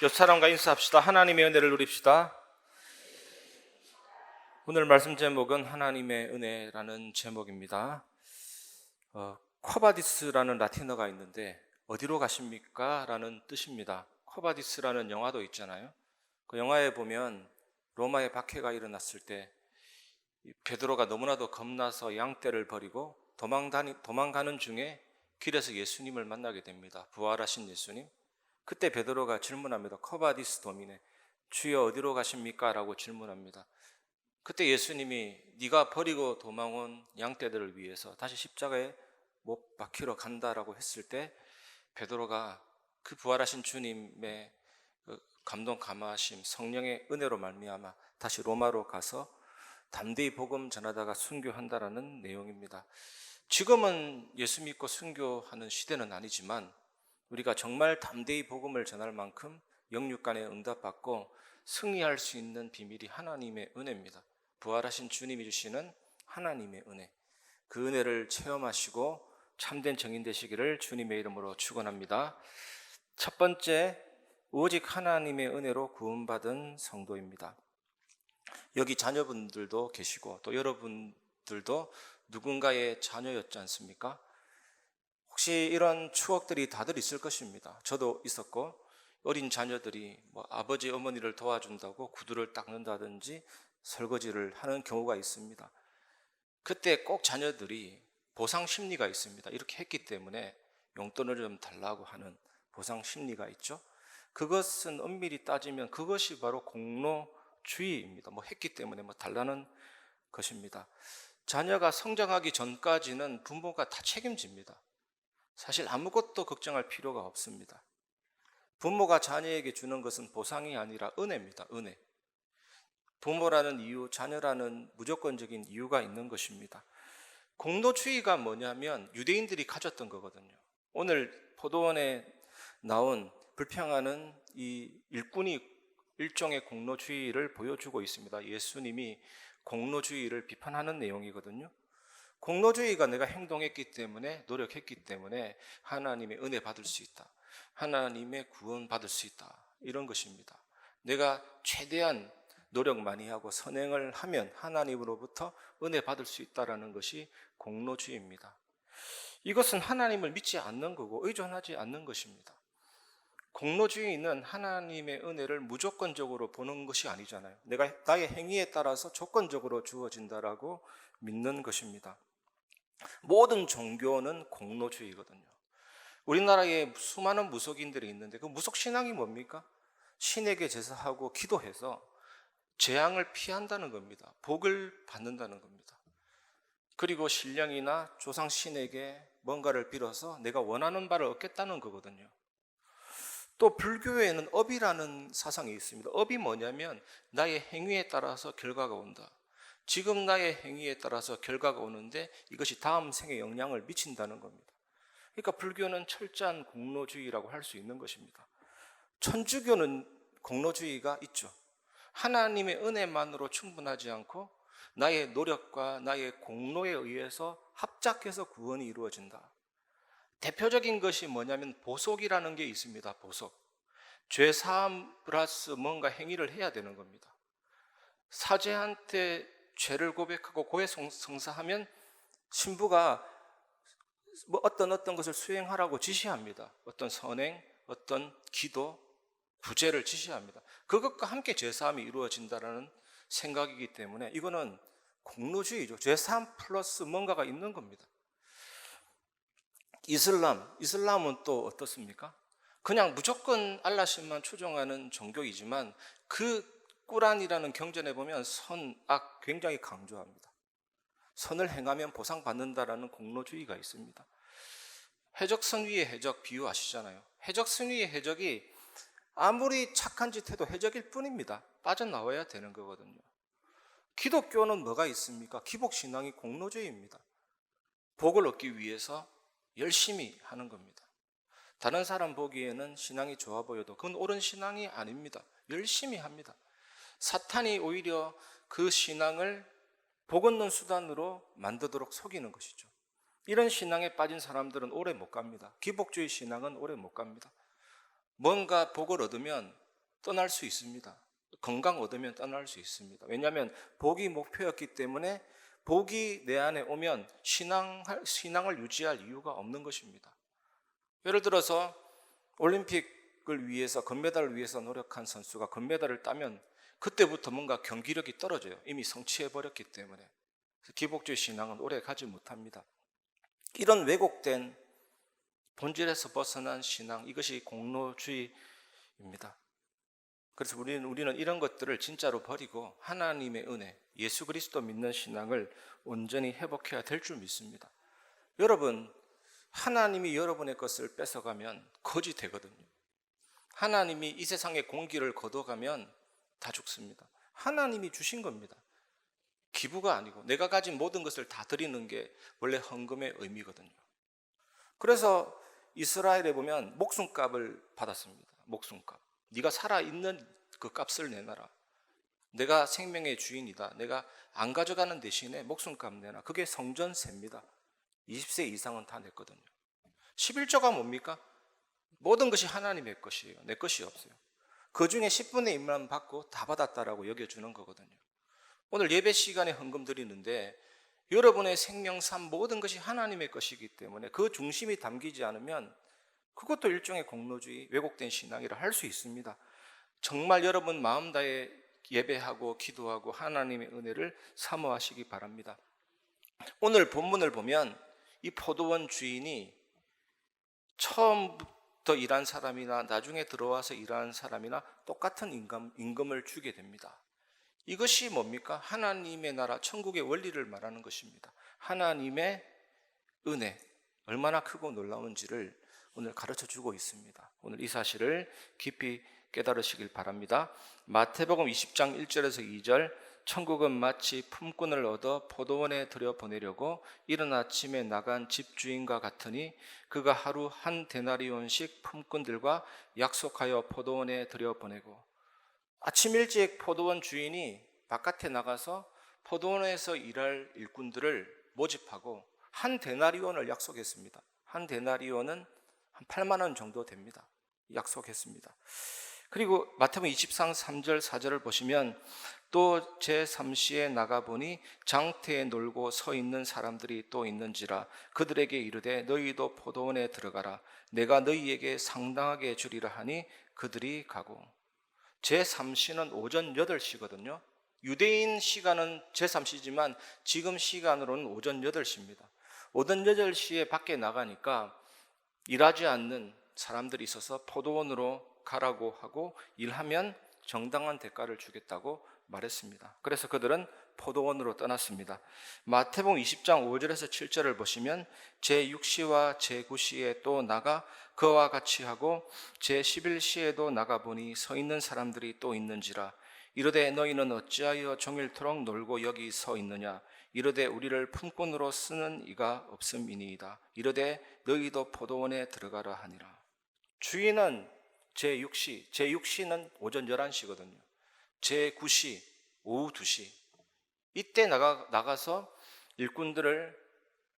옆 사람과 인사합시다. 하나님의 은혜를 누립시다. 오늘 말씀 제목은 하나님의 은혜라는 제목입니다. 쿼바디스라는 라틴어가 있는데 어디로 가십니까? 라는 뜻입니다. 쿼바디스라는 영화도 있잖아요. 그 영화에 보면 로마의 박해가 일어났을 때 베드로가 너무나도 겁나서 양떼를 버리고 도망가는 중에 길에서 예수님을 만나게 됩니다. 부활하신 예수님. 그때 베드로가 질문합니다. 쿼바디스 도미네, 주여 어디로 가십니까? 라고 질문합니다. 그때 예수님이 네가 버리고 도망온 양떼들을 위해서 다시 십자가에 못 박히러 간다라고 했을 때 베드로가 그 부활하신 주님의 감동 감화하심, 성령의 은혜로 말미암아 다시 로마로 가서 담대히 복음 전하다가 순교한다라는 내용입니다. 지금은 예수 믿고 순교하는 시대는 아니지만 우리가 정말 담대히 복음을 전할 만큼 영육간에 응답받고 승리할 수 있는 비밀이 하나님의 은혜입니다. 부활하신 주님이 주시는 하나님의 은혜, 그 은혜를 체험하시고 참된 정인 되시기를 주님의 이름으로 축원합니다. 첫 번째, 오직 하나님의 은혜로 구원받은 성도입니다. 여기 자녀분들도 계시고 또 여러분들도 누군가의 자녀였지 않습니까? 혹시 이런 추억들이 다들 있을 것입니다. 저도 있었고, 어린 자녀들이 아버지 어머니를 도와준다고 구두를 닦는다든지 설거지를 하는 경우가 있습니다. 그때 꼭 자녀들이 보상 심리가 있습니다. 이렇게 했기 때문에 용돈을 좀 달라고 하는 보상 심리가 있죠. 그것은 엄밀히 따지면 그것이 바로 공로주의입니다. 했기 때문에 달라는 것입니다. 자녀가 성장하기 전까지는 부모가 다 책임집니다. 사실 아무것도 걱정할 필요가 없습니다. 부모가 자녀에게 주는 것은 보상이 아니라 은혜입니다. 은혜. 부모라는 이유, 자녀라는 무조건적인 이유가 있는 것입니다. 공로주의가 뭐냐면 유대인들이 가졌던 거거든요. 오늘 포도원에 나온 불평하는 이 일꾼이 일종의 공로주의를 보여주고 있습니다. 예수님이 공로주의를 비판하는 내용이거든요. 공로주의가 내가 행동했기 때문에, 노력했기 때문에 하나님의 은혜 받을 수 있다, 하나님의 구원 받을 수 있다, 이런 것입니다. 내가 최대한 노력 많이 하고 선행을 하면 하나님으로부터 은혜 받을 수 있다는 것이 공로주의입니다. 이것은 하나님을 믿지 않는 거고 의존하지 않는 것입니다. 공로주의는 하나님의 은혜를 무조건적으로 보는 것이 아니잖아요. 내가 나의 행위에 따라서 조건적으로 주어진다라고 믿는 것입니다. 모든 종교는 공로주의거든요. 우리나라에 수많은 무속인들이 있는데 그 무속신앙이 뭡니까? 신에게 제사하고 기도해서 재앙을 피한다는 겁니다. 복을 받는다는 겁니다. 그리고 신령이나 조상신에게 뭔가를 빌어서 내가 원하는 바를 얻겠다는 거거든요. 또 불교에는 업이라는 사상이 있습니다. 업이 뭐냐면 나의 행위에 따라서 결과가 온다. 지금 나의 행위에 따라서 결과가 오는데 이것이 다음 생에 영향을 미친다는 겁니다. 그러니까 불교는 철저한 공로주의라고 할 수 있는 것입니다. 천주교는 공로주의가 있죠. 하나님의 은혜만으로 충분하지 않고 나의 노력과 나의 공로에 의해서 합작해서 구원이 이루어진다. 대표적인 것이 뭐냐면 보속이라는 게 있습니다. 보속. 죄 사함 플러스 뭔가 행위를 해야 되는 겁니다. 사제한테 죄를 고백하고 고해 성사하면 신부가 어떤 것을 수행하라고 지시합니다. 어떤 선행, 어떤 기도, 구제를 지시합니다. 그것과 함께 죄사함이 이루어진다는 생각이기 때문에 이거는 공로주의죠. 죄사함 플러스 뭔가가 있는 겁니다. 이슬람은 또 어떻습니까? 그냥 무조건 알라신만 추종하는 종교이지만 그 꾸란이라는 경전에 보면 선, 악 굉장히 강조합니다. 선을 행하면 보상받는다라는 공로주의가 있습니다. 해적선 위의 해적 비유 아시잖아요. 해적선 위의 해적이 아무리 착한 짓 해도 해적일 뿐입니다. 빠져나와야 되는 거거든요. 기독교는 뭐가 있습니까? 기복신앙이 공로주의입니다. 복을 얻기 위해서 열심히 하는 겁니다. 다른 사람 보기에는 신앙이 좋아 보여도 그건 옳은 신앙이 아닙니다. 열심히 합니다. 사탄이 오히려 그 신앙을 복 얻는 수단으로 만들도록 속이는 것이죠. 이런 신앙에 빠진 사람들은 오래 못 갑니다. 기복주의 신앙은 오래 못 갑니다. 뭔가 복을 얻으면 떠날 수 있습니다. 건강 얻으면 떠날 수 있습니다. 왜냐하면 복이 목표였기 때문에 복이 내 안에 오면 신앙을 유지할 이유가 없는 것입니다. 예를 들어서 올림픽을 위해서, 금메달을 위해서 노력한 선수가 금메달을 따면 그때부터 뭔가 경기력이 떨어져요. 이미 성취해버렸기 때문에. 그래서 기복주의 신앙은 오래 가지 못합니다. 이런 왜곡된 본질에서 벗어난 신앙, 이것이 공로주의입니다. 그래서 우리는 이런 것들을 진짜로 버리고 하나님의 은혜, 예수 그리스도 믿는 신앙을 온전히 회복해야 될 줄 믿습니다. 여러분, 하나님이 여러분의 것을 뺏어가면 거지 되거든요. 하나님이 이 세상의 공기를 걷어가면 다 죽습니다. 하나님이 주신 겁니다. 기부가 아니고 내가 가진 모든 것을 다 드리는 게 원래 헌금의 의미거든요. 그래서 이스라엘에 보면 목숨값을 받았습니다. 목숨값. 네가 살아있는 그 값을 내놔라. 내가 생명의 주인이다. 내가 안 가져가는 대신에 목숨값 내놔. 그게 성전세입니다. 20세 이상은 다 냈거든요. 11조가 뭡니까? 모든 것이 하나님의 것이에요. 내 것이 없어요. 그 중에 10분의 1만 받고 다 받았다라고 여겨주는 거거든요. 오늘 예배 시간에 헌금 드리는데 여러분의 생명, 삶, 모든 것이 하나님의 것이기 때문에 그 중심이 담기지 않으면 그것도 일종의 공로주의, 왜곡된 신앙이라 할 수 있습니다. 정말 여러분 마음 다해 예배하고 기도하고 하나님의 은혜를 사모하시기 바랍니다. 오늘 본문을 보면 이 포도원 주인이 처음부터 일한 사람이나 나중에 들어와서 일하는 사람이나 똑같은 임금을 주게 됩니다. 이것이 뭡니까? 하나님의 나라, 천국의 원리를 말하는 것입니다. 하나님의 은혜, 얼마나 크고 놀라운지를 오늘 가르쳐 주고 있습니다. 오늘 이 사실을 깊이 깨달으시길 바랍니다. 마태복음 20장 1절에서 2절, 천국은 마치 품꾼을 얻어 포도원에 들여보내려고 이른 아침에 나간 집주인과 같으니 그가 하루 한 데나리온씩 품꾼들과 약속하여 포도원에 들여보내고. 아침 일찍 포도원 주인이 바깥에 나가서 포도원에서 일할 일꾼들을 모집하고 한 데나리온을 약속했습니다. 한 데나리온은 한 8만 원 정도 됩니다. 약속했습니다. 그리고 마태복음 23장 3절 4절을 보시면 또 제3시에 나가보니 장태에 놀고 서 있는 사람들이 또 있는지라 그들에게 이르되 너희도 포도원에 들어가라 내가 너희에게 상당하게 주리라 하니 그들이 가고. 제3시는 오전 8시거든요. 유대인 시간은 제3시지만 지금 시간으로는 오전 8시입니다. 오전 8시에 밖에 나가니까 일하지 않는 사람들이 있어서 포도원으로 가라고 하고 일하면 정당한 대가를 주겠다고 말했습니다. 그래서 그들은 포도원으로 떠났습니다. 마태복음 20장 5절에서 7절을 보시면 제6시와 제9시에 또 나가 그와 같이 하고 제11시에도 나가보니 서 있는 사람들이 또 있는지라 이르되 너희는 어찌하여 종일토록 놀고 여기 서 있느냐 이르되 우리를 품꾼으로 쓰는 이가 없음이니이다. 이르되 너희도 포도원에 들어가라 하니라. 주인은 제6시, 제6시는 오전 11시거든요. 제9시, 오후 2시. 이때 나가서 일꾼들을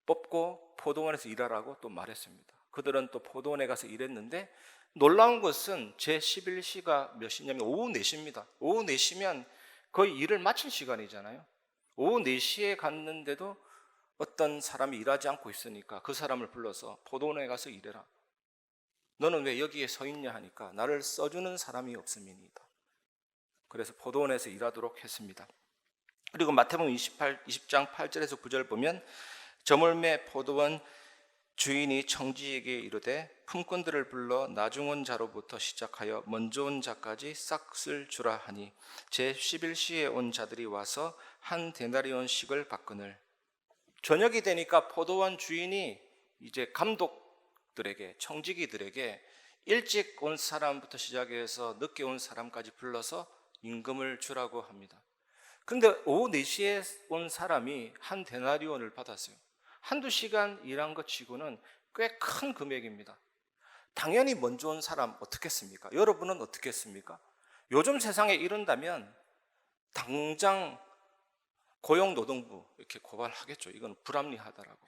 뽑고 포도원에서 일하라고 또 말했습니다. 그들은 또 포도원에 가서 일했는데 놀라운 것은 제11시가 몇 시냐면 오후 4시입니다. 오후 4시면 거의 일을 마칠 시간이잖아요. 오후 4시에 갔는데도 어떤 사람이 일하지 않고 있으니까 그 사람을 불러서 포도원에 가서 일해라. 너는 왜 여기에 서 있냐 하니까 나를 써주는 사람이 없음이니이다. 그래서 포도원에서 일하도록 했습니다. 그리고 마태복음 20장 8절에서 9절 보면 저물매 포도원 주인이 청지에게 이르되 품꾼들을 불러 나중 온 자로부터 시작하여 먼저 온 자까지 싹을 주라 하니 제11시에 온 자들이 와서 한 데나리온씩을 받거늘. 저녁이 되니까 포도원 주인이 이제 감독들에게, 청지기들에게 일찍 온 사람부터 시작해서 늦게 온 사람까지 불러서 임금을 주라고 합니다. 그런데 오후 4시에 온 사람이 한 데나리온을 받았어요. 한두 시간 일한 것 치고는 꽤 큰 금액입니다. 당연히 먼저 온 사람 어떻겠습니까? 여러분은 어떻겠습니까? 요즘 세상에 이런다면 당장 고용노동부 이렇게 고발하겠죠. 이건 불합리하다라고.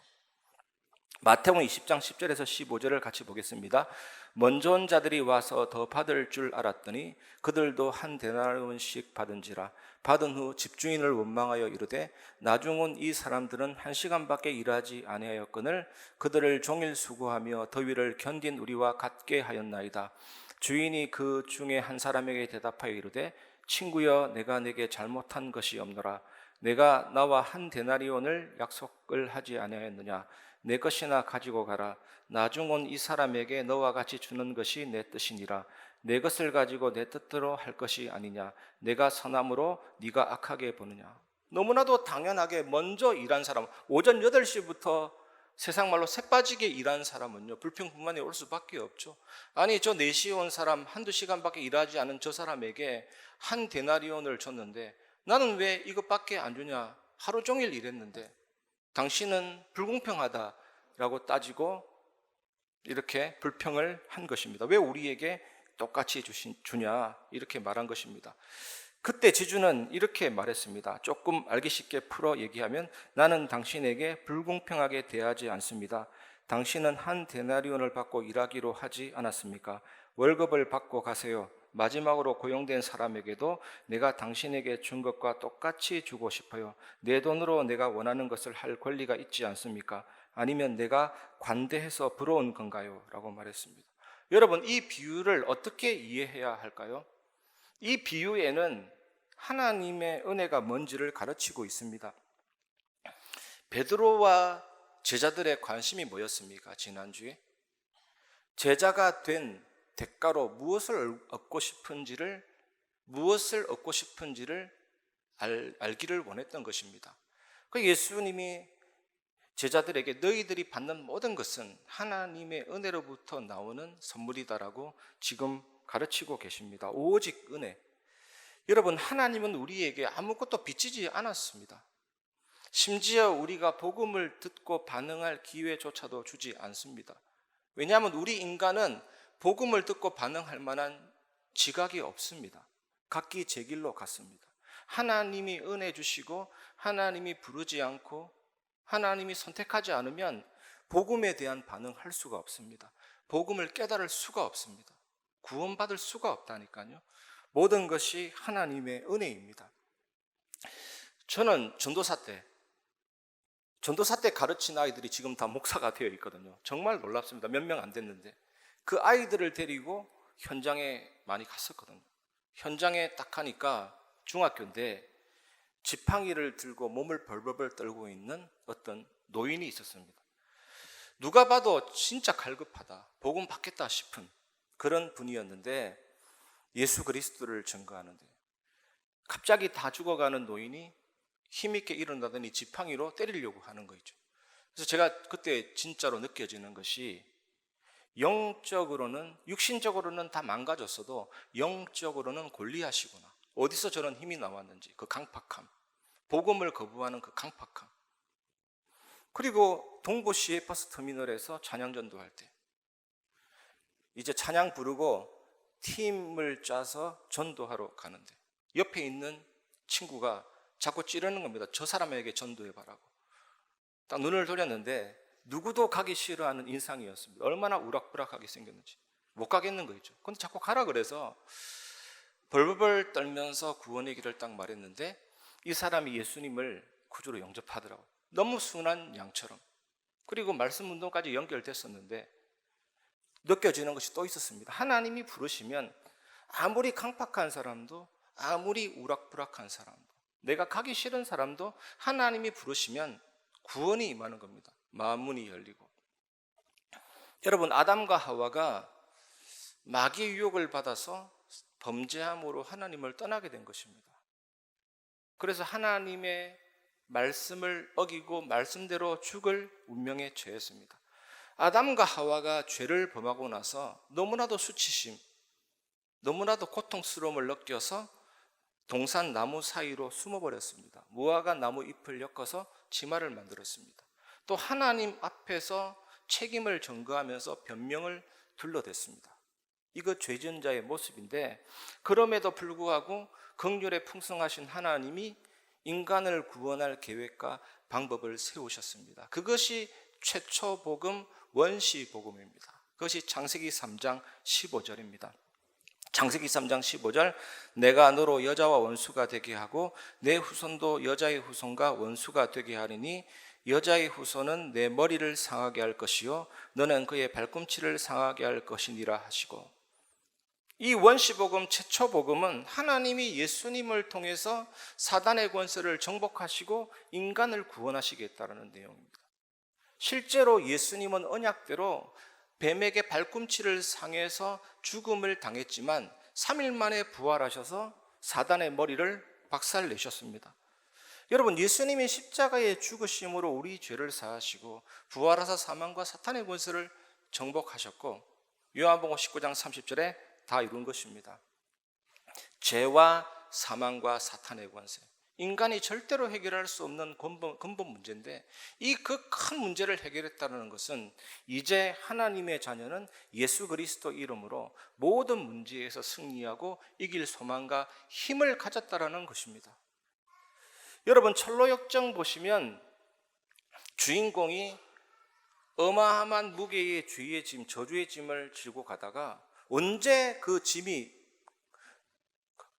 마태복음 20장 10절에서 15절을 같이 보겠습니다. 먼저 온 자들이 와서 더 받을 줄 알았더니 그들도 한 데나리온씩 받은지라. 받은 후 집주인을 원망하여 이르되 나중 온 이 사람들은 1시간밖에 일하지 아니하였거늘 그들을 종일 수고하며 더위를 견딘 우리와 같게 하였나이다. 주인이 그 중에 한 사람에게 대답하여 이르되 친구여, 내가 내게 잘못한 것이 없노라. 내가 나와 한 데나리온을 약속을 하지 아니하였느냐. 내 것이나 가지고 가라. 나중 온 이 사람에게 너와 같이 주는 것이 내 뜻이니라. 내 것을 가지고 내 뜻대로 할 것이 아니냐. 내가 선함으로 네가 악하게 보느냐. 너무나도 당연하게 먼저 일한 사람, 오전 8시부터 세상 말로 새 빠지게 일한 사람은요, 불평불만이 올 수밖에 없죠. 아니, 저 4시에 온 사람, 한두 시간밖에 일하지 않은 저 사람에게 한 데나리온을 줬는데 나는 왜 이것밖에 안 주냐. 하루 종일 일했는데 당신은 불공평하다라고 따지고 이렇게 불평을 한 것입니다. 왜 우리에게 똑같이 주냐, 이렇게 말한 것입니다. 그때 지주는 이렇게 말했습니다. 조금 알기 쉽게 풀어 얘기하면 나는 당신에게 불공평하게 대하지 않습니다. 당신은 한 데나리온을 받고 일하기로 하지 않았습니까? 월급을 받고 가세요. 마지막으로 고용된 사람에게도 내가 당신에게 준 것과 똑같이 주고 싶어요. 내 돈으로 내가 원하는 것을 할 권리가 있지 않습니까? 아니면 내가 관대해서 부러운 건가요? 라고 말했습니다. 여러분, 이 비유를 어떻게 이해해야 할까요? 이 비유에는 하나님의 은혜가 뭔지를 가르치고 있습니다. 베드로와 제자들의 관심이 뭐였습니까? 지난주에 제자가 된 대가로 무엇을 얻고 싶은지를 알기를 원했던 것입니다. 그 예수님이 제자들에게 너희들이 받는 모든 것은 하나님의 은혜로부터 나오는 선물이다라고 지금 가르치고 계십니다. 오직 은혜. 여러분, 하나님은 우리에게 아무것도 빚지지 않았습니다. 심지어 우리가 복음을 듣고 반응할 기회조차도 주지 않습니다. 왜냐하면 우리 인간은 복음을 듣고 반응할 만한 지각이 없습니다. 각기 제 길로 갔습니다. 하나님이 은혜 주시고 하나님이 부르지 않고 하나님이 선택하지 않으면 복음에 대한 반응할 수가 없습니다. 복음을 깨달을 수가 없습니다. 구원받을 수가 없다니까요. 모든 것이 하나님의 은혜입니다. 저는 전도사 때 가르친 아이들이 지금 다 목사가 되어 있거든요. 정말 놀랍습니다. 몇 명 안 됐는데 그 아이들을 데리고 현장에 많이 갔었거든요. 현장에 딱 가니까 중학교인데 지팡이를 들고 몸을 벌벌 떨고 있는 어떤 노인이 있었습니다. 누가 봐도 진짜 갈급하다, 복음 받겠다 싶은 그런 분이었는데 예수 그리스도를 증거하는데 갑자기 다 죽어가는 노인이 힘있게 일어나더니 지팡이로 때리려고 하는 거죠. 그래서 제가 그때 진짜로 느껴지는 것이 영적으로는, 육신적으로는 다 망가졌어도 영적으로는 골리앗이구나. 어디서 저런 힘이 나왔는지, 그 강팍함, 복음을 거부하는 그 강팍함. 그리고 동부시의 버스터미널에서 찬양 전도할 때 이제 찬양 부르고 팀을 짜서 전도하러 가는데 옆에 있는 친구가 자꾸 찌르는 겁니다. 저 사람에게 전도해봐라고. 딱 눈을 돌렸는데 누구도 가기 싫어하는 인상이었습니다. 얼마나 우락부락하게 생겼는지. 못 가겠는 거죠. 근데 자꾸 가라 그래서 벌벌 떨면서 구원의 길을 딱 말했는데 이 사람이 예수님을 구주로 영접하더라고요. 너무 순한 양처럼. 그리고 말씀 운동까지 연결됐었는데 느껴지는 것이 또 있었습니다. 하나님이 부르시면 아무리 강팍한 사람도, 아무리 우락부락한 사람도, 내가 가기 싫은 사람도 하나님이 부르시면 구원이 임하는 겁니다. 마음문이 열리고. 여러분, 아담과 하와가 마귀의 유혹을 받아서 범죄함으로 하나님을 떠나게 된 것입니다. 그래서 하나님의 말씀을 어기고 말씀대로 죽을 운명에 처했습니다. 아담과 하와가 죄를 범하고 나서 너무나도 수치심, 너무나도 고통스러움을 느껴서 동산 나무 사이로 숨어버렸습니다. 무화과 나무 잎을 엮어서 치마를 만들었습니다. 또 하나님 앞에서 책임을 전가하면서 변명을 둘러댔습니다. 이거 죄전자의 모습인데 그럼에도 불구하고 긍휼에 풍성하신 하나님이 인간을 구원할 계획과 방법을 세우셨습니다. 그것이 최초 복음 원시 복음입니다. 그것이 창세기 3장 15절입니다. 창세기 3장 15절, 내가 너로 여자와 원수가 되게 하고 내 후손도 여자의 후손과 원수가 되게 하리니 여자의 후손은 내 머리를 상하게 할 것이요 너는 그의 발꿈치를 상하게 할 것이니라 하시고, 이 원시복음 최초복음은 하나님이 예수님을 통해서 사단의 권세를 정복하시고 인간을 구원하시겠다는 내용입니다. 실제로 예수님은 언약대로 뱀에게 발꿈치를 상해서 죽음을 당했지만 3일 만에 부활하셔서 사단의 머리를 박살내셨습니다. 여러분, 예수님이 십자가에 죽으심으로 우리 죄를 사하시고 부활하사 사망과 사탄의 권세를 정복하셨고, 요한복음 19장 30절에 다 이룬 것입니다. 죄와 사망과 사탄의 권세, 인간이 절대로 해결할 수 없는 근본 문제인데, 이 그 큰 문제를 해결했다는 것은 이제 하나님의 자녀는 예수 그리스도 이름으로 모든 문제에서 승리하고 이길 소망과 힘을 가졌다는 것입니다. 여러분, 철로역정 보시면 주인공이 어마어마한 무게의 죄의 짐, 저주의 짐을 지고 가다가 언제 그 짐이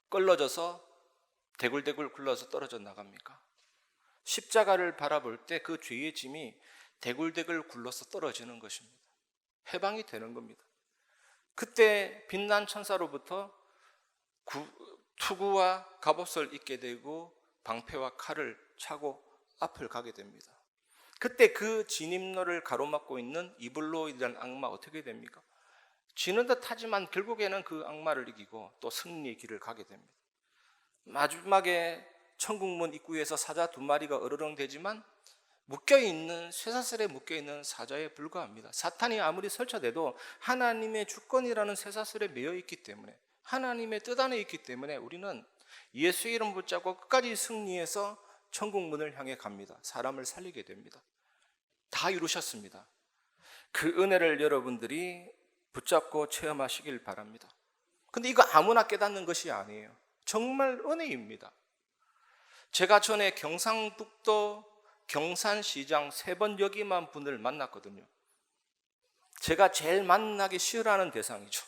끌러져서 대굴대굴 굴러서 떨어져 나갑니까? 십자가를 바라볼 때 그 죄의 짐이 대굴대굴 굴러서 떨어지는 것입니다. 해방이 되는 겁니다. 그때 빛난 천사로부터 투구와 갑옷을 입게 되고 방패와 칼을 차고 앞을 가게 됩니다. 그때 그 진입로를 가로막고 있는 이블로이라는 악마 어떻게 됩니까? 지는 듯 하지만 결국에는 그 악마를 이기고 또 승리의 길을 가게 됩니다. 마지막에 천국문 입구에서 사자 2마리가 으르렁대지만 쇠사슬에 묶여있는 사자에 불과합니다. 사탄이 아무리 설쳐대도 하나님의 주권이라는 쇠사슬에 매여 있기 때문에, 하나님의 뜻 안에 있기 때문에 우리는 예수의 이름 붙잡고 끝까지 승리해서 천국문을 향해 갑니다. 사람을 살리게 됩니다. 다 이루셨습니다. 그 은혜를 여러분들이 붙잡고 체험하시길 바랍니다. 근데 이거 아무나 깨닫는 것이 아니에요. 정말 은혜입니다. 제가 전에 경상북도 경산시장 3번 여기만 분을 만났거든요. 제가 제일 만나기 싫어하는 대상이죠.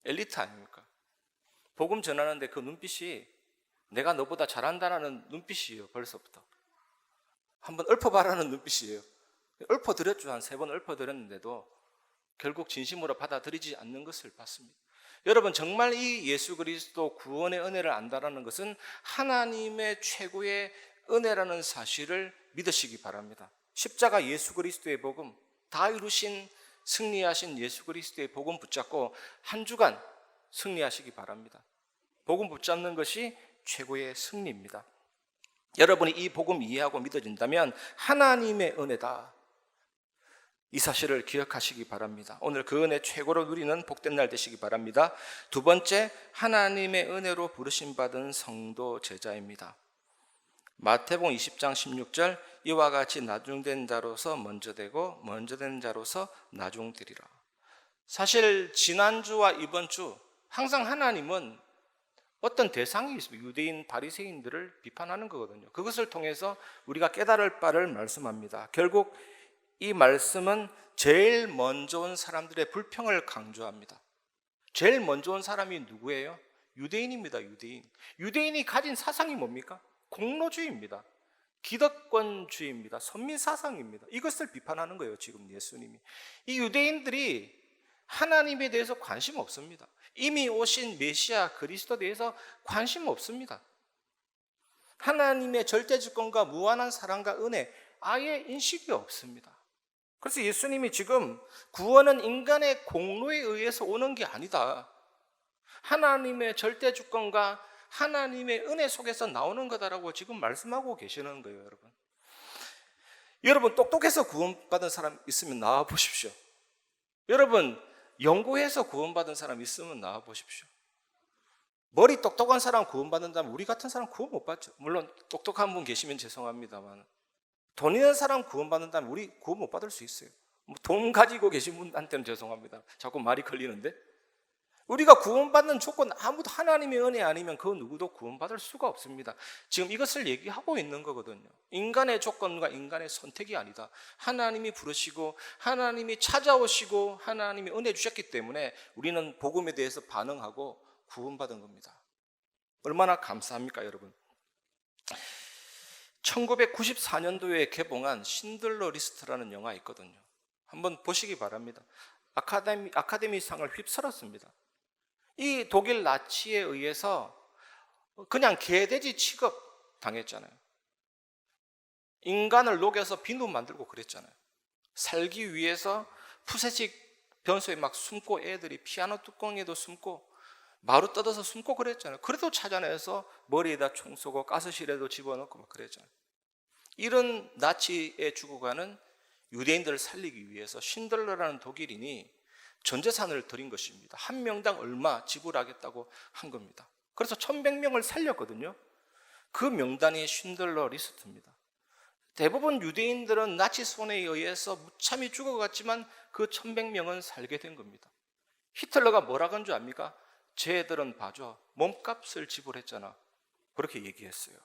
엘리트 아닙니까? 복음 전하는데 그 눈빛이 내가 너보다 잘한다는 눈빛이에요. 벌써부터 한번 읊어봐라는 눈빛이에요. 읊어드렸죠. 한 3번 읊어드렸는데도 결국 진심으로 받아들이지 않는 것을 봤습니다. 여러분, 정말 이 예수 그리스도 구원의 은혜를 안다라는 것은 하나님의 최고의 은혜라는 사실을 믿으시기 바랍니다. 십자가 예수 그리스도의 복음, 다 이루신 승리하신 예수 그리스도의 복음 붙잡고 한 주간 승리하시기 바랍니다. 복음 붙잡는 것이 최고의 승리입니다. 여러분이 이 복음 이해하고 믿어진다면 하나님의 은혜다, 이 사실을 기억하시기 바랍니다. 오늘 그 은혜 최고로 누리는 복된 날 되시기 바랍니다. 2번째, 하나님의 은혜로 부르심 받은 성도 제자입니다. 마태복음 20장 16절, 이와 같이 나중된 자로서 먼저 되고 먼저 된 자로서 나중되리라. 사실 지난주와 이번 주 항상 하나님은 어떤 대상이 있습니다. 유대인 바리새인들을 비판하는 거거든요. 그것을 통해서 우리가 깨달을 바를 말씀합니다. 결국 이 말씀은 제일 먼저 온 사람들의 불평을 강조합니다. 제일 먼저 온 사람이 누구예요? 유대인입니다. 유대인이 가진 사상이 뭡니까? 공로주의입니다. 기득권주의입니다. 선민사상입니다. 이것을 비판하는 거예요. 지금 예수님이. 이 유대인들이 하나님에 대해서 관심 없습니다. 이미 오신 메시아 그리스도에 대해서 관심 없습니다. 하나님의 절대주권과 무한한 사랑과 은혜 아예 인식이 없습니다. 그래서 예수님이 지금 구원은 인간의 공로에 의해서 오는 게 아니다, 하나님의 절대주권과 하나님의 은혜 속에서 나오는 거다라고 지금 말씀하고 계시는 거예요. 여러분 똑똑해서 구원받은 사람 있으면 나와 보십시오. 여러분 연구해서 구원받은 사람 있으면 나와 보십시오. 머리 똑똑한 사람 구원받는다면 우리 같은 사람 구원 못 받죠. 물론 똑똑한 분 계시면 죄송합니다만, 돈 있는 사람 구원받는다면 우리 구원 못 받을 수 있어요. 돈 가지고 계신 분한테는 죄송합니다. 자꾸 말이 걸리는데, 우리가 구원받는 조건 아무도 하나님의 은혜 아니면 그 누구도 구원받을 수가 없습니다. 지금 이것을 얘기하고 있는 거거든요. 인간의 조건과 인간의 선택이 아니다. 하나님이 부르시고 하나님이 찾아오시고 하나님이 은혜 주셨기 때문에 우리는 복음에 대해서 반응하고 구원받은 겁니다. 얼마나 감사합니까, 여러분? 1994년도에 개봉한 신들러 리스트라는 영화 있거든요. 한번 보시기 바랍니다. 아카데미상을 휩쓸었습니다. 이 독일 나치에 의해서 그냥 개돼지 취급 당했잖아요. 인간을 녹여서 비누 만들고 그랬잖아요. 살기 위해서 푸세식 변소에 막 숨고 애들이 피아노 뚜껑에도 숨고 마루 뜯어서 숨고 그랬잖아요. 그래도 찾아내서 머리에다 총 쏘고 가스실에도 집어넣고 막 그랬잖아요. 이런 나치에 죽어가는 유대인들을 살리기 위해서 신들러라는 독일인이 전 재산을 드린 것입니다. 한 명당 얼마 지불하겠다고 한 겁니다. 그래서 1100명을 살렸거든요. 그 명단이 신들러 리스트입니다. 대부분 유대인들은 나치 손에 의해서 무참히 죽어갔지만 그 1100명은 살게 된 겁니다. 히틀러가 뭐라고 한 줄 압니까? 쟤들은 봐줘, 몸값을 지불했잖아, 그렇게 얘기했어요.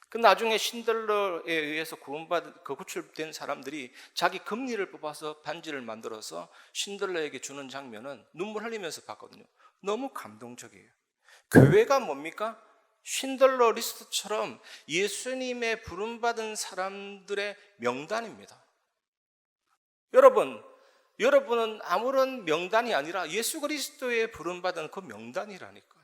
그 나중에 신들러에 의해서 구출된 사람들이 자기 금리를 뽑아서 반지를 만들어서 신들러에게 주는 장면은 눈물 흘리면서 봤거든요. 너무 감동적이에요. 교회가 뭡니까? 신들러 리스트처럼 예수님의 부름받은 사람들의 명단입니다. 여러분은 아무런 명단이 아니라 예수 그리스도의 부름받은 그 명단이라니까요.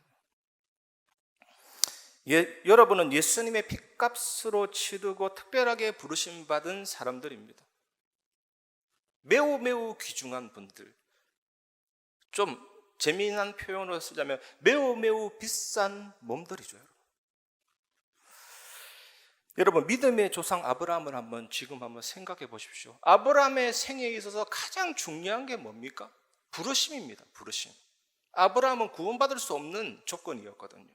여러분은 예수님의 핏값으로 치르고 특별하게 부르심 받은 사람들입니다. 매우 매우 귀중한 분들. 좀 재미난 표현으로 쓰자면 매우 매우 비싼 몸들이죠. 여러분, 믿음의 조상 아브라함을 지금 한번 생각해 보십시오. 아브라함의 생애에 있어서 가장 중요한 게 뭡니까? 부르심입니다. 부르심. 아브라함은 구원받을 수 없는 조건이었거든요.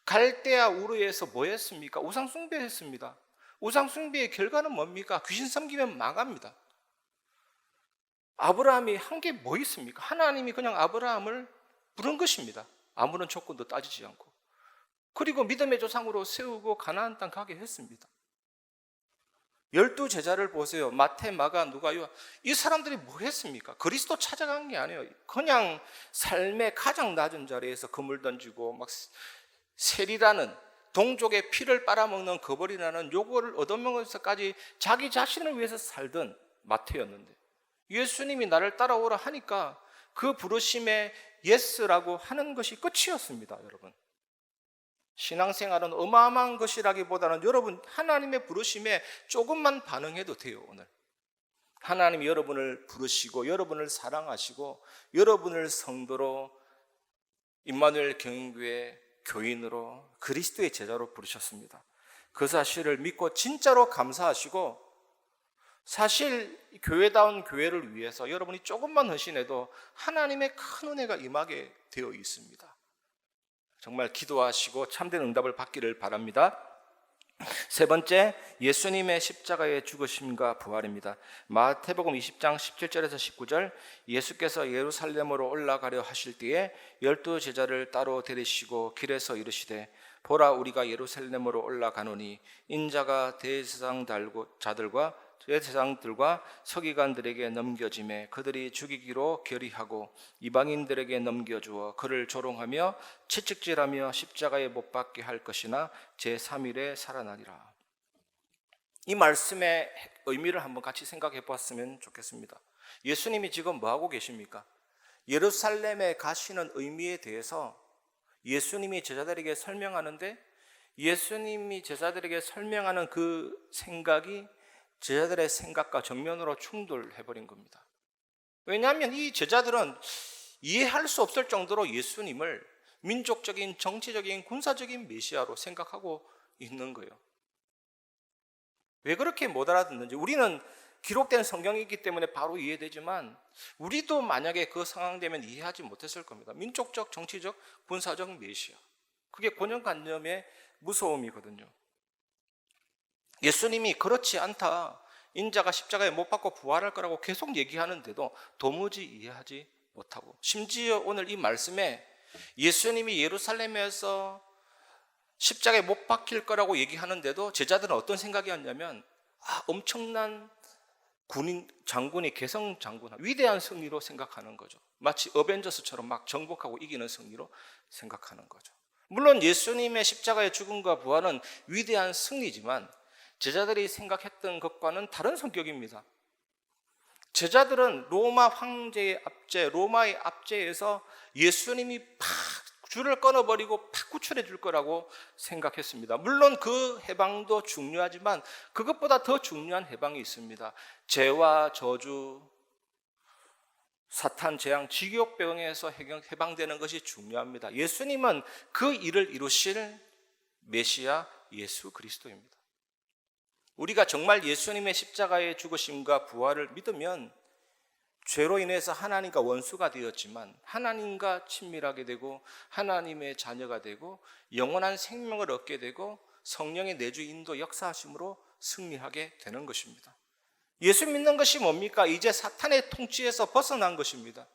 갈대아 우르에서 뭐 했습니까? 우상 숭배했습니다. 우상 숭배의 결과는 뭡니까? 귀신 섬기면 망합니다. 아브라함이 한 게 뭐 있습니까? 하나님이 그냥 아브라함을 부른 것입니다. 아무런 조건도 따지지 않고. 그리고 믿음의 조상으로 세우고 가나안 땅 가게 했습니다. 12제자를 보세요. 마태, 마가, 누가요. 이 사람들이 뭐 했습니까? 그리스도 찾아간 게 아니에요. 그냥 삶의 가장 낮은 자리에서 그물 던지고 막 세리라는, 동족의 피를 빨아먹는 거벌이라는 요구를 얻어먹으면서까지 자기 자신을 위해서 살던 마태였는데, 예수님이 나를 따라오라 하니까 그 부르심에 예스라고 하는 것이 끝이었습니다. 여러분, 신앙생활은 어마어마한 것이라기보다는 여러분 하나님의 부르심에 조금만 반응해도 돼요. 오늘 하나님이 여러분을 부르시고 여러분을 사랑하시고 여러분을 성도로 임마누엘 경인교회 교인으로 그리스도의 제자로 부르셨습니다. 그 사실을 믿고 진짜로 감사하시고, 사실 교회다운 교회를 위해서 여러분이 조금만 헌신해도 하나님의 큰 은혜가 임하게 되어 있습니다. 정말 기도하시고 참된 응답을 받기를 바랍니다. 세 번째, 예수님의 십자가의 죽으심과 부활입니다. 마태복음 20장 17절에서 19절, 예수께서 예루살렘으로 올라가려 하실 때에 12제자를 따로 데리시고 길에서 이르시되, 보라, 우리가 예루살렘으로 올라가노니 인자가 대제사장들과 서기관들에게 넘겨짐에 그들이 죽이기로 결의하고 이방인들에게 넘겨주어 그를 조롱하며 채찍질하며 십자가에 못 박게 할 것이나 제3일에 살아나리라. 이 말씀의 의미를 한번 같이 생각해 보았으면 좋겠습니다. 예수님이 지금 뭐 하고 계십니까? 예루살렘에 가시는 의미에 대해서 예수님이 제자들에게 설명하는데, 예수님이 제자들에게 설명하는 그 생각이 제자들의 생각과 정면으로 충돌해버린 겁니다. 왜냐하면 이 제자들은 이해할 수 없을 정도로 예수님을 민족적인, 정치적인, 군사적인 메시아로 생각하고 있는 거예요. 왜 그렇게 못 알아듣는지, 우리는 기록된 성경이기 때문에 바로 이해되지만 우리도 만약에 그 상황 되면 이해하지 못했을 겁니다. 민족적, 정치적, 군사적 메시아, 그게 고정관념의 무서움이거든요. 예수님이 그렇지 않다, 인자가 십자가에 못 박고 부활할 거라고 계속 얘기하는데도 도무지 이해하지 못하고, 심지어 오늘 이 말씀에 예수님이 예루살렘에서 십자가에 못 박힐 거라고 얘기하는데도 제자들은 어떤 생각이었냐면, 엄청난 군인 장군이 개성 장군, 위대한 승리로 생각하는 거죠. 마치 어벤져스처럼 막 정복하고 이기는 승리로 생각하는 거죠. 물론 예수님의 십자가의 죽음과 부활은 위대한 승리지만 제자들이 생각했던 것과는 다른 성격입니다. 제자들은 로마 황제의 압제, 로마의 압제에서 예수님이 팍 줄을 끊어버리고 팍 구출해 줄 거라고 생각했습니다. 물론 그 해방도 중요하지만 그것보다 더 중요한 해방이 있습니다. 죄와 저주, 사탄, 재앙, 지옥병에서 해방되는 것이 중요합니다. 예수님은 그 일을 이루실 메시아 예수 그리스도입니다. 우리가 정말 예수님의 십자가의 죽으심과 부활을 믿으면 죄로 인해서 하나님과 원수가 되었지만 하나님과 친밀하게 되고 하나님의 자녀가 되고 영원한 생명을 얻게 되고 성령의 내주 인도 역사하심으로 승리하게 되는 것입니다. 예수 믿는 것이 뭡니까? 이제 사탄의 통치에서 벗어난 것입니다.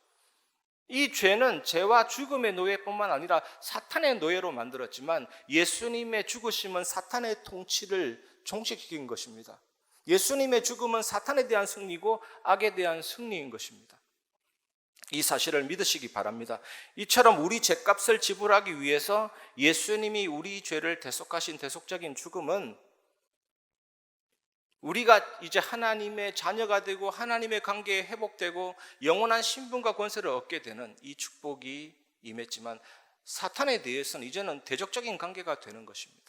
이 죄는 죄와 죽음의 노예뿐만 아니라 사탄의 노예로 만들었지만 예수님의 죽으심은 사탄의 통치를 종식시킨 것입니다. 예수님의 죽음은 사탄에 대한 승리고 악에 대한 승리인 것입니다. 이 사실을 믿으시기 바랍니다. 이처럼 우리 죄값을 지불하기 위해서 예수님이 우리 죄를 대속하신 대속적인 죽음은 우리가 이제 하나님의 자녀가 되고 하나님의 관계에 회복되고 영원한 신분과 권세를 얻게 되는 이 축복이 임했지만 사탄에 대해서는 이제는 대적적인 관계가 되는 것입니다.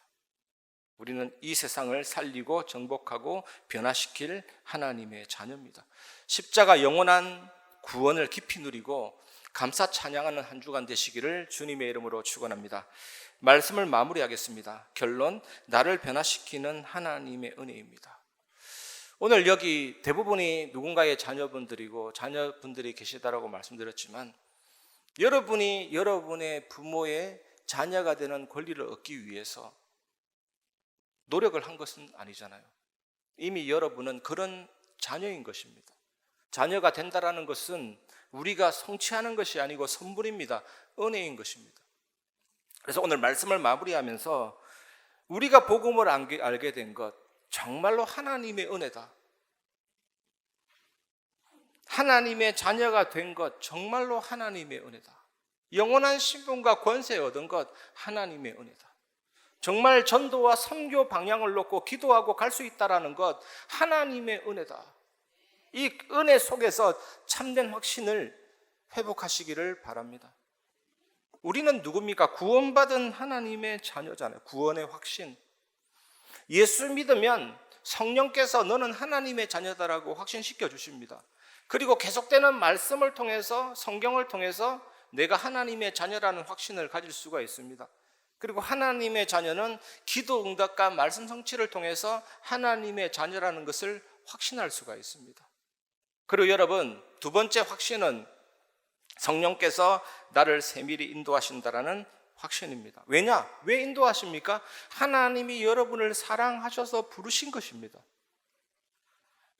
우리는 이 세상을 살리고 정복하고 변화시킬 하나님의 자녀입니다. 십자가 영원한 구원을 깊이 누리고 감사 찬양하는 한 주간 되시기를 주님의 이름으로 축원합니다. 말씀을 마무리하겠습니다. 결론, 나를 변화시키는 하나님의 은혜입니다. 오늘 여기 대부분이 누군가의 자녀분들이고 자녀분들이 계시다라고 말씀드렸지만 여러분이 여러분의 부모의 자녀가 되는 권리를 얻기 위해서 노력을 한 것은 아니잖아요. 이미 여러분은 그런 자녀인 것입니다. 자녀가 된다라는 것은 우리가 성취하는 것이 아니고 선물입니다. 은혜인 것입니다. 그래서 오늘 말씀을 마무리하면서 우리가 복음을 알게 된 것 정말로 하나님의 은혜다. 하나님의 자녀가 된 것 정말로 하나님의 은혜다. 영원한 신분과 권세 얻은 것 하나님의 은혜다. 정말 전도와 선교 방향을 놓고 기도하고 갈 수 있다라는 것 하나님의 은혜다. 이 은혜 속에서 참된 확신을 회복하시기를 바랍니다. 우리는 누굽니까? 구원받은 하나님의 자녀잖아요. 구원의 확신. 예수 믿으면 성령께서 너는 하나님의 자녀다라고 확신시켜 주십니다. 그리고 계속되는 말씀을 통해서 성경을 통해서 내가 하나님의 자녀라는 확신을 가질 수가 있습니다. 그리고 하나님의 자녀는 기도 응답과 말씀 성취를 통해서 하나님의 자녀라는 것을 확신할 수가 있습니다. 그리고 여러분, 두 번째 확신은 성령께서 나를 세밀히 인도하신다라는 확신입니다. 왜냐? 왜 인도하십니까? 하나님이 여러분을 사랑하셔서 부르신 것입니다.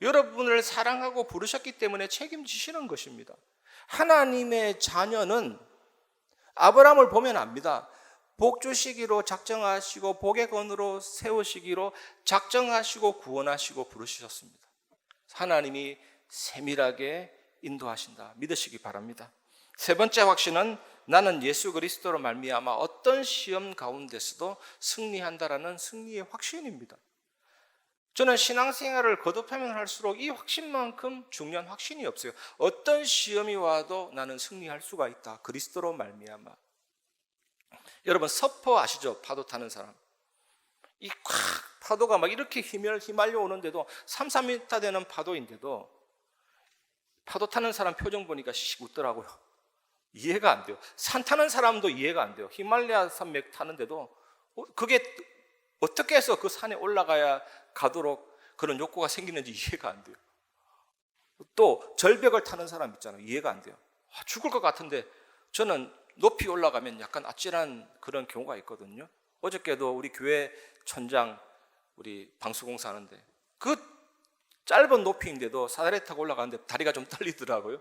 여러분을 사랑하고 부르셨기 때문에 책임지시는 것입니다. 하나님의 자녀는 아브라함을 보면 압니다. 복 주시기로 작정하시고 복의 건으로 세우시기로 작정하시고 구원하시고 부르셨습니다. 하나님이 세밀하게 인도하신다. 믿으시기 바랍니다. 세 번째 확신은 나는 예수 그리스도로 말미암아 어떤 시험 가운데서도 승리한다라는 승리의 확신입니다. 저는 신앙생활을 거듭하면 할수록 이 확신만큼 중요한 확신이 없어요. 어떤 시험이 와도 나는 승리할 수가 있다. 그리스도로 말미암아. 여러분 서퍼 아시죠? 파도 타는 사람. 이 파도가 막 이렇게 휘말려 오는데도 3, 4m 되는 파도인데도 파도 타는 사람 표정 보니까 씩 웃더라고요. 이해가 안 돼요. 산 타는 사람도 이해가 안 돼요. 히말라야 산맥 타는데도 그게 어떻게 해서 그 산에 올라가야 가도록 그런 욕구가 생기는지 이해가 안 돼요. 또 절벽을 타는 사람 있잖아요. 이해가 안 돼요. 죽을 것 같은데 저는 높이 올라가면 약간 아찔한 그런 경우가 있거든요. 어저께도 우리 교회 천장 우리 방수공사 하는데 그 짧은 높이인데도 사다리 타고 올라가는데 다리가 좀 떨리더라고요.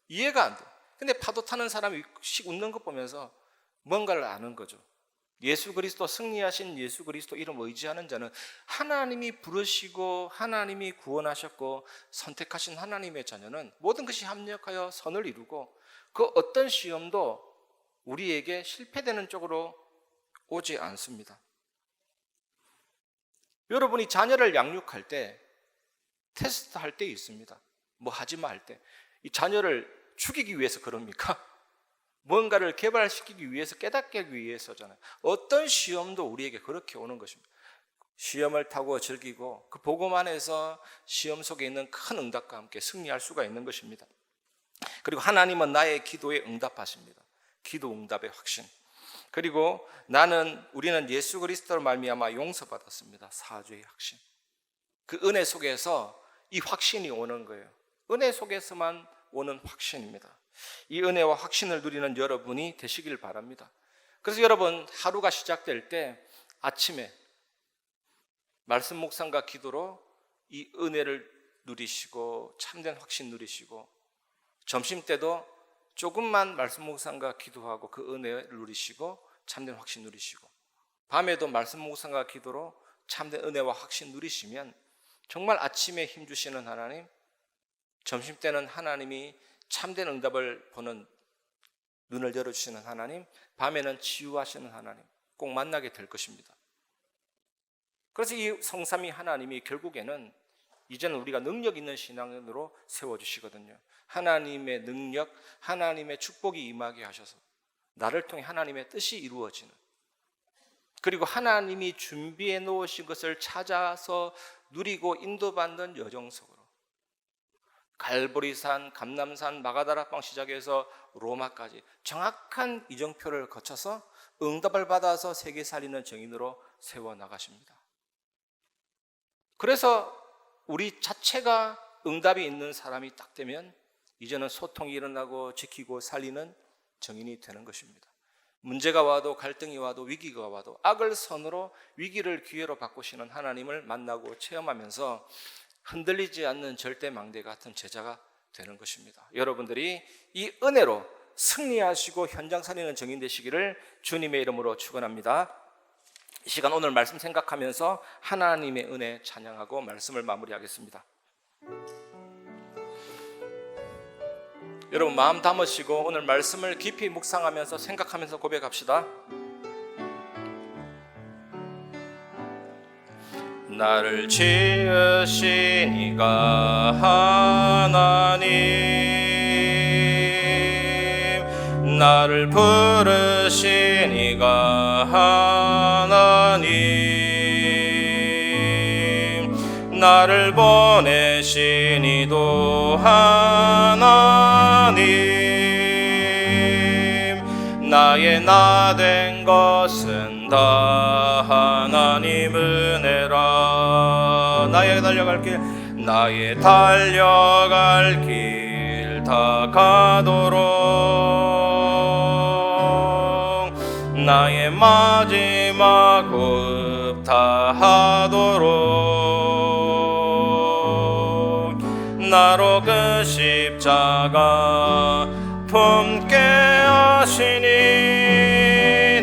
이해가 안 돼요. 근데 파도 타는 사람이 씩 웃는 것 보면서 뭔가를 아는 거죠. 예수 그리스도, 승리하신 예수 그리스도 이름 의지하는 자는 하나님이 부르시고 하나님이 구원하셨고 선택하신 하나님의 자녀는 모든 것이 합력하여 선을 이루고 그 어떤 시험도 우리에게 실패되는 쪽으로 오지 않습니다. 여러분이 자녀를 양육할 때 테스트 할 때 있습니다. 뭐 하지 마 할 때. 이 자녀를 죽이기 위해서 그럽니까? 뭔가를 개발시키기 위해서, 깨닫게 하기 위해서잖아요. 어떤 시험도 우리에게 그렇게 오는 것입니다. 시험을 타고 즐기고 그 복음 안에서 시험 속에 있는 큰 응답과 함께 승리할 수가 있는 것입니다. 그리고 하나님은 나의 기도에 응답하십니다. 기도 응답의 확신. 그리고 우리는 예수 그리스도로 말미암아 용서받았습니다. 사죄의 확신. 그 은혜 속에서 이 확신이 오는 거예요. 은혜 속에서만 오는 확신입니다. 이 은혜와 확신을 누리는 여러분이 되시길 바랍니다. 그래서 여러분 하루가 시작될 때 아침에 말씀 묵상과 기도로 이 은혜를 누리시고 참된 확신 누리시고, 점심 때도 조금만 말씀 묵상과 기도하고 그 은혜를 누리시고 참된 확신 누리시고, 밤에도 말씀 묵상과 기도로 참된 은혜와 확신 누리시면 정말 아침에 힘주시는 하나님, 점심 때는 하나님이 참된 응답을 보는 눈을 열어주시는 하나님, 밤에는 치유하시는 하나님 꼭 만나게 될 것입니다. 그래서 이 성삼위 하나님이 결국에는 이제는 우리가 능력 있는 신앙으로 세워주시거든요. 하나님의 능력, 하나님의 축복이 임하게 하셔서 나를 통해 하나님의 뜻이 이루어지는, 그리고 하나님이 준비해 놓으신 것을 찾아서 누리고 인도받는 여정 속으로 갈보리산, 감람산, 마가다락방 시작해서 로마까지 정확한 이정표를 거쳐서 응답을 받아서 세계 살리는 정인으로 세워나가십니다. 그래서 우리 자체가 응답이 있는 사람이 딱 되면 이제는 소통이 일어나고 지키고 살리는 정인이 되는 것입니다. 문제가 와도 갈등이 와도 위기가 와도 악을 선으로 위기를 기회로 바꾸시는 하나님을 만나고 체험하면서 흔들리지 않는 절대 망대 같은 제자가 되는 것입니다. 여러분들이 이 은혜로 승리하시고 현장 살리는 정인 되시기를 주님의 이름으로 축원합니다. 이 시간 오늘 말씀 생각하면서 하나님의 은혜 찬양하고 말씀을 마무리하겠습니다. 여러분 마음 담으시고 오늘 말씀을 깊이 묵상하면서 생각하면서 고백합시다. 나를 지으신 이가 하나님, 나를 부르신 이가 하나님, 나를 보내신 이도 하나님, 나의 나 된 것은 다 하나님 은혜라. 나의 달려갈 길, 나의 달려갈 길 다 가도록, 나의 마지막 호흡 다 하도록, 나로 그 십자가 품게 하시니,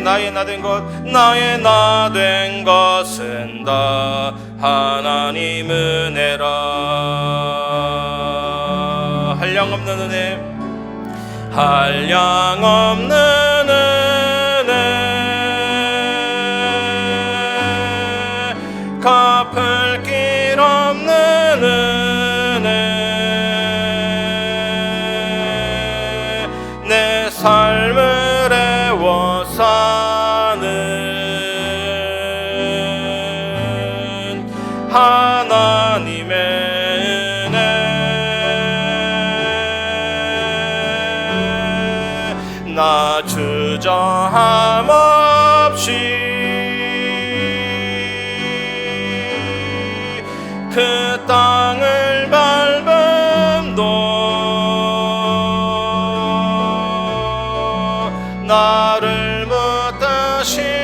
나의 나 된 것, 나의 나 된 것은 다 하나님 은혜라. 한량없는 은혜, 한량없는 은혜, 갚을 길 없는 은혜, 내 삶을 애워 사는 하나님의 은혜, 나 주저함 없이 그 땅을 밟음도 나를 붙드시는